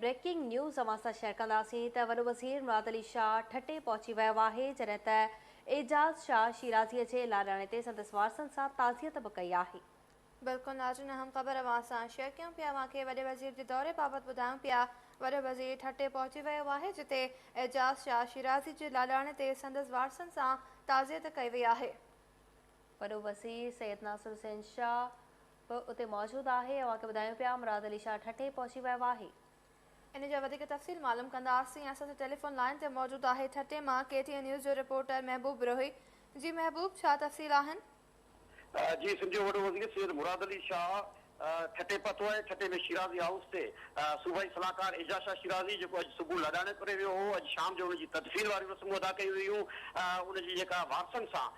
Breaking news अवां सां share कंदासीं त वॾो वज़ीर मुराद अली शाह ठटे पहुची वियो आहे, जॾहिं त एजाज़ शाह शिराज़ीअ जे लाॾाणे ते संदसि वारसनि सां ताज़ियत बि कई आहे। बिल्कुलु नाज़रीन, अहम ख़बर अवां सां शेयर कयूं पिया। अव्हांखे वॾे वज़ीर जे दौरे बाबति ॿुधायूं पिया। वॾो वज़ीर ठटे पहुची वियो आहे, जिते एजाज़ शाह शिराज़ी जे लाॾाणे ते संदसि वारसनि सां ताज़ियत कई वई आहे। वॾो वज़ीर सैयद नासिर हुसैन शाह बि उते मौजूदु आहे। अव्हांखे ॿुधायूं पिया मुराद अली शाह ठटे पहुची वियो आहे। इन जा वधीक तफ़सील मालूम कंदासीं। असां सां टेलीफोन लाइन ते मौजूदु आहे ठटे मां KTN न्यूज़ जो रिपोर्टर महबूब रोही। जी महबूब, छा तफ़सील आहिनि? जी, सिंध जो वॾो वज़ीर सैयद मुराद अली शाह ठटे पहुतो आहे। ठटे में शिराज़ी हाउस से सूबाई सलाहकार एजाज़ शाह शिराज़ी जेको अॼु सुबुह लाॾाणे करे वियो हो, अॼु शाम जो हुनजी तदफ़ीन वारी रस्मूं अदा कई हुयूं। उनजी जेका वारसनि सां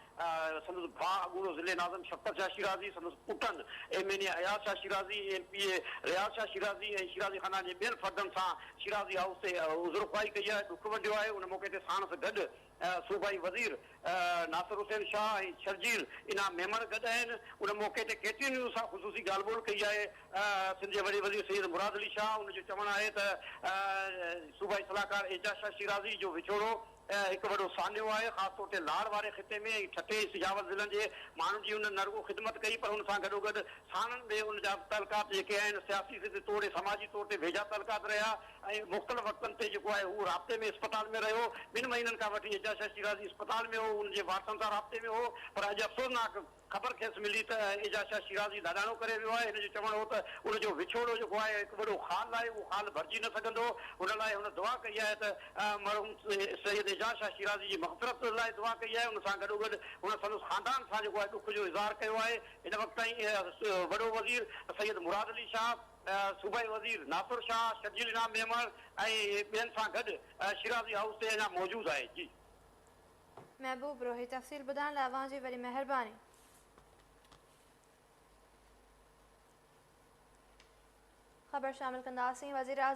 संदसि भाउ अॻूणो ज़िले नाज़िम शफ़क़त शाह शिराज़ी, संदसि पुटनि MNA अयाज़ शाह शिराज़ी, MPA रियाज़ शाह शिराज़ी ऐं शिराज़ी ख़ानदान जे ॿियनि फ़र्दनि सां शिराज़ी हाउस ते उज़ुरख़्वाही कई आहे, ॾुख वंडियो आहे। उन मौक़े ते साण सां गॾु सूबाई वज़ीर नासिर हुसैन शाह ऐं शर्जील इनाम मेमण गॾु आहिनि। उन मौक़े ते KTN न्यूज़ सां ख़ुसूसी ॻाल्हि ॿोल कई आहे सिंध जे वॾे वज़ीर सैयद मुराद अली शाह। उनजो चवणु आहे त सूबाई सलाहकार एजाज़ शाह शिराज़ी जो विछोड़ो हिकु वॾो सान्यो आहे, ख़ासि तौर ते लाड़ वारे ख़िते में ऐं ठटे सिजावर ज़िलनि जे माण्हुनि जी हुन न रुॻो ख़िदमत कई, पर हुन सां गॾोगॾु साणनि में हुन जा तलकात जेके आहिनि सियासी तौर ते समाजी तौर ते वेझा तलकात रहिया ऐं मुख़्तलिफ़ वक़्तनि ते जेको आहे हू राब्ते में इस्पताल में रहियो। 2 महीननि खां वठी एजाज़ शाह शिराज़ी इस्पताल में हो, हुनजे वारसनि सां राब्ते में हो, पर अॼु अफ़सोसनाक ख़बर खेसि मिली त एजाज़ शाह शिराज़ी लाॾाणो करे वियो आहे। हिन जो चवणु हो त उनजो विछोड़ो जेको आहे हिकु वॾो ख़ाल आहे, उहो ख़ाल भरिजी न सघंदो। हुन लाइ हुन दुआ कई आहे त मरहूम सैयद एजाज़ शाह शिराज़ी जी मग़फ़िरत लाइ दुआ कई आहे। उन सां गॾोगॾु हुन संदसि ख़ानदान सां जेको आहे ॾुख जो इज़हार कयो आहे। हिन वक़्त ताईं वॾो वज़ीर सैयद मुराद अली शाह, सूबाई वज़ीर नासिर शाह, शर्जील इनाम मेमण ऐं ॿियनि सां गॾु शिराज़ी हाउस ते अञा मौजूदु आहे। जी महबूब रोही, तफ़सील ॿुधाइण लाइ अव्हांजी वॾी महिरबानी। ख़बर शामिल कंदासीं। वज़ीर आज़म